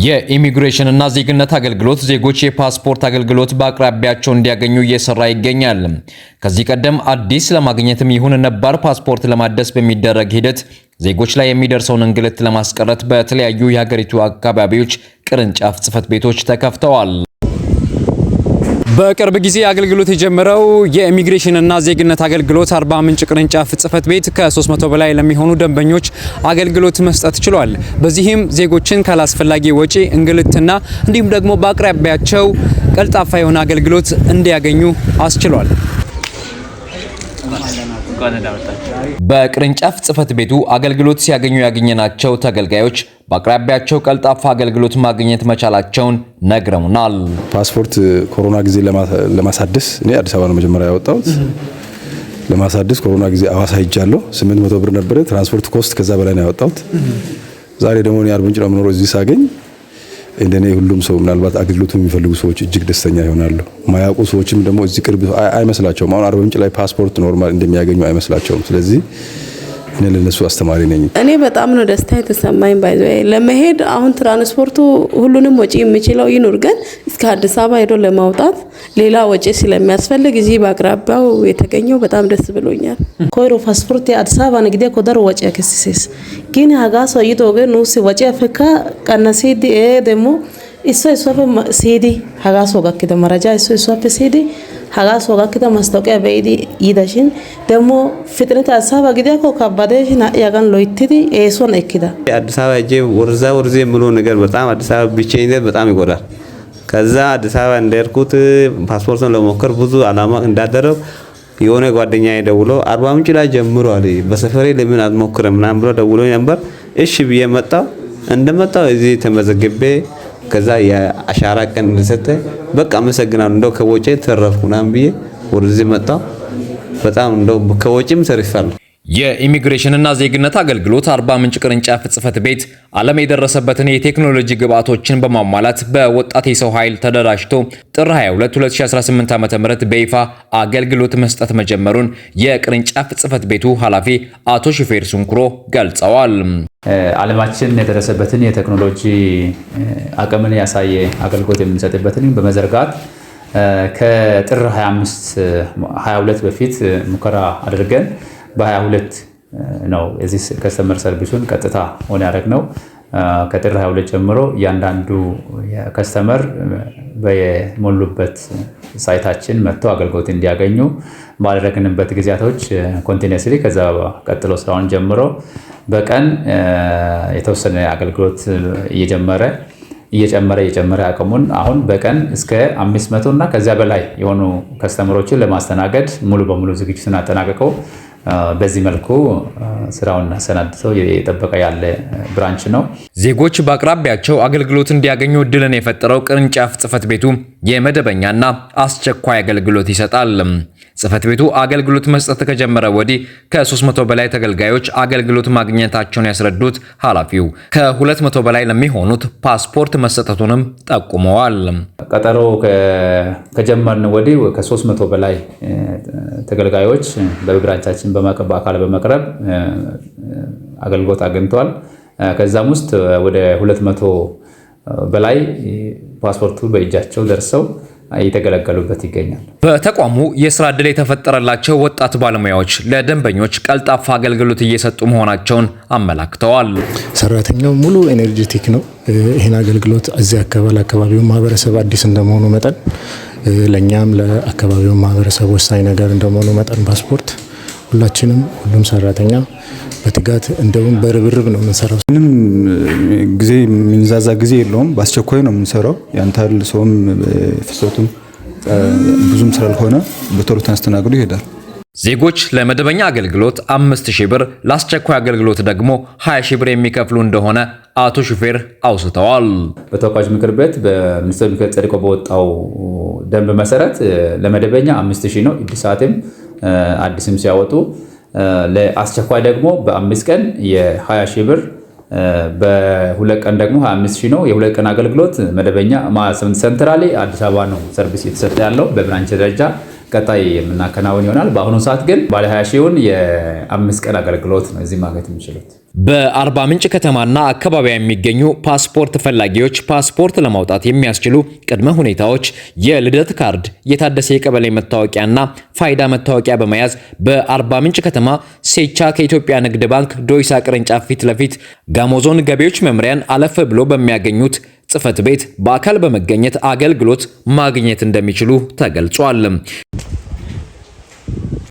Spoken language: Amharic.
የኢሚግሬሽን እና ዜግነት አገልግሎት ዜጎች የፓስፖርት አገልግሎት በአቅራቢያቸው እንዲያገኙ እየሰራ ይገኛል። ከዚህ ቀደም አዲስ ለማግኘትም ይሁን ነባር ፓስፖርት ለማደስ በሚደረግ ሂደት ዜጎች ላይ የሚደርሰውን እንግልት ለማስቀረት በተለያዩ የሀገሪቱ አካባቢዎች ቅርንጫፍ ጽሕፈት ቤቶች ተከፍተዋል። በቅርብ ጊዜ አገልግሎት የጀመረው የኢሚግሬሽን እና ዜግነት አገልግሎት አርባ ምንጭ ቅርንጫፍ ጽሕፈት ቤት ከ300 በላይ ለሚሆኑ ደንበኞች አገልግሎት መስጠት ችሏል። በዚህም ዜጎችን ካላስፈላጊ ወጪ እንግልትና እንዲሁም ደግሞ በአቅራቢያቸው ቀልጣፋ የሆነ አገልግሎት እንዲያገኙ አስችሏል። በቅርንጫፍ ጽሕፈት ቤቱ አገልግሎት ሲያገኙ ያገኘናቸው ተገልጋዮች በአቅራቢያቸው ቀልጣፋ አገልግሎት ማግኘት መቻላቸውን ነግረውናል። ፓስፖርት ኮሮና ጊዜ ለማሳደስ እኔ አዲስ አበባ ነው መጀመሪያ ያወጣሁት። ለማሳደስ ኮሮና ጊዜ አዋሳ ሄጃለሁ። 800 ብር ነበር ትራንስፖርት ኮስት፣ ከዛ በላይ ነው ያወጣሁት። ዛሬ ደግሞ እኔ አርባ ምንጭ ነው የምኖረው። እዚህ ሳገኝ እንደኔ ሁሉም ሰው ምናልባት አገልግሎቱን የሚፈልጉ ሰዎች እጅግ ደስተኛ ይሆናሉ። ማያውቁ ሰዎችም ደግሞ እዚህ ቅርብ አይመስላቸውም። አሁን አርባ ምንጭ ላይ ፓስፖርት ኖርማል እንደሚያገኙ አይመስላቸውም። ስለዚህ እኔ ለነሱ አስተማሪ ነኝ። እኔ በጣም ነው ደስታ የተሰማኝ። ባይዘው ለመሄድ አሁን ትራንስፖርቱ ሁሉንም ወጪ የሚችለው ይኑር፣ ግን እስከ አዲስ አበባ ሄዶ ለማውጣት ሌላ ወጪ ስለሚያስፈልግ እዚህ በአቅራቢያው የተገኘው በጣም ደስ ብሎኛል። ኮይሮ ፓስፖርት አዲስ አበባ ንግዴ ኮደር ወጪ ያከሲስ ግን ሀጋሶ ይቶገ ኑስ ወጪ አፍሪካ ቀነሲዲ ደሞ እሱ ሲዲ ሀጋሶ ጋር መረጃ እሱ ሲዲ ሀጋሶ ጋር ማስታወቂያ በይዲ ይዳሽን ደሞ ፍጥነት አዲስ አበባ ግዲያኮ ከባደሽን ያጋን ሎይትዲ ኤሶን እኪዳ አዲስ አበባ እጄ ወርዜ ምሎ ነገር በጣም አዲስ አበባ ብቻዬነት በጣም ይጎዳል። ከዛ አዲስ አበባ እንደርኩት ፓስፖርቱን ለሞከር ብዙ አላማ እንዳደረው የሆነ ጓደኛዬ ደውሎ አርባ ምንጭ ላይ ጀምሮ አለ በሰፈሬ ለምን አትሞክረም ምናምን ብሎ ደውሎ ነበር። እሺ ብዬ መጣሁ። እንደመጣሁ እዚህ ተመዘግቤ ከዛ የአሻራ ቀን እንደሰጠ በቃ አመሰግናለሁ እንደው ከወጪ ተረፍኩናም ብዬ ወደዚህ መጣሁ። በጣም እንደው ከወጪም ተርፋለሁ። የኢሚግሬሽን እና ዜግነት አገልግሎት አርባ ምንጭ ቅርንጫፍ ጽሕፈት ቤት ዓለም የደረሰበትን የቴክኖሎጂ ግብዓቶችን በማሟላት በወጣት የሰው ኃይል ተደራጅቶ ጥር 22 2018 ዓ.ም በይፋ አገልግሎት መስጠት መጀመሩን የቅርንጫፍ ጽሕፈት ቤቱ ኃላፊ አቶ ሹፌር ሱንኩሮ ገልጸዋል። ዓለማችን የደረሰበትን የቴክኖሎጂ አቅምን ያሳየ አገልግሎት የምንሰጥበትን በመዘርጋት ከጥር 22 በፊት ሙከራ አድርገን በ22 ነው እዚህ ከስተመር ሰርቪሱን ቀጥታ ሆነ ያደረግነው። ከጥር 22 ጀምሮ እያንዳንዱ ከስተመር በየሞሉበት ሳይታችን መጥተው አገልግሎት እንዲያገኙ ባደረግንበት ጊዜያቶች ኮንቲኒየስሊ ከዛ ቀጥሎ ስራውን ጀምሮ በቀን የተወሰነ አገልግሎት እየጨመረ አቅሙን አሁን በቀን እስከ 500 እና ከዚያ በላይ የሆኑ ከስተመሮችን ለማስተናገድ ሙሉ በሙሉ ዝግጅቱን አጠናቅቀው በዚህ መልኩ ስራውን አሰናድተው እየጠበቀ ያለ ብራንች ነው። ዜጎች በአቅራቢያቸው አገልግሎት እንዲያገኙ እድልን የፈጠረው ቅርንጫፍ ጽሕፈት ቤቱ የመደበኛና አስቸኳይ አገልግሎት ይሰጣል። ጽሕፈት ቤቱ አገልግሎት መስጠት ከጀመረ ወዲህ ከ300 በላይ ተገልጋዮች አገልግሎት ማግኘታቸውን ያስረዱት ኃላፊው ከ200 በላይ ለሚሆኑት ፓስፖርት መሰጠቱንም ጠቁመዋል። ቀጠሮ ከጀመርን ወዲህ ከ300 በላይ ተገልጋዮች በብራንቻችን በአካል በመቅረብ አገልግሎት አግኝተዋል። ከዛም ውስጥ ወደ 200 በላይ ፓስፖርቱ በእጃቸው ደርሰው እየተገለገሉበት ይገኛል። በተቋሙ የስራ ዕድል የተፈጠረላቸው ወጣት ባለሙያዎች ለደንበኞች ቀልጣፋ አገልግሎት እየሰጡ መሆናቸውን አመላክተዋል። ሰራተኛው ሙሉ ኤነርጂቲክ ነው። ይህን አገልግሎት እዚህ አካባቢው ማህበረሰብ አዲስ እንደመሆኑ መጠን ለኛም ለአካባቢው ማህበረሰብ ወሳኝ ነገር እንደመሆኑ መጠን ፓስፖርት ሁሉም ሰራተኛ በትጋት እንደውም በርብርብ ነው የምንሰራው። ምንም ጊዜ የሚንዛዛ ጊዜ የለውም። በአስቸኳይ ነው የምንሰራው። ያንታል ሰውም ፍሰቱም ብዙም ስላልሆነ በቶሎ ተስተናግዶ ይሄዳል። ዜጎች ለመደበኛ አገልግሎት 5000 ብር ለአስቸኳይ አገልግሎት ደግሞ 20000 ብር የሚከፍሉ እንደሆነ አቶ ሹፌር አውስተዋል። በተወካዮች ምክር ቤት በሚኒስትር ምክር ቤት ጸድቆ በወጣው ደንብ መሰረት ለመደበኛ 5000 ነው እድሳትም አዲስም ሲያወጡ፣ ለአስቸኳይ ደግሞ በ5 ቀን የ20000 ብር በሁለት ቀን ደግሞ 25000 ነው። የሁለት ቀን አገልግሎት መደበኛ ሴንትራሊ አዲስ አበባ ነው ሰርቪስ እየተሰጠ ያለው በብራንች ደረጃ። ቀጣይ የምናከናውን ይሆናል። በአሁኑ ሰዓት ግን ባለ 20 ሺውን የ5 ቀን አገልግሎት ነው እዚህ ማግኘት የሚችሉት። በአርባ ምንጭ ከተማና አካባቢያ የሚገኙ ፓስፖርት ፈላጊዎች ፓስፖርት ለማውጣት የሚያስችሉ ቅድመ ሁኔታዎች የልደት ካርድ፣ የታደሰ የቀበሌ መታወቂያና ፋይዳ መታወቂያ በመያዝ በአርባ ምንጭ ከተማ ሴቻ ከኢትዮጵያ ንግድ ባንክ ዶይሳ ቅርንጫፍ ፊት ለፊት ጋሞ ዞን ገቢዎች መምሪያን አለፍ ብሎ በሚያገኙት ጽሕፈት ቤት በአካል በመገኘት አገልግሎት ማግኘት እንደሚችሉ ተገልጿል።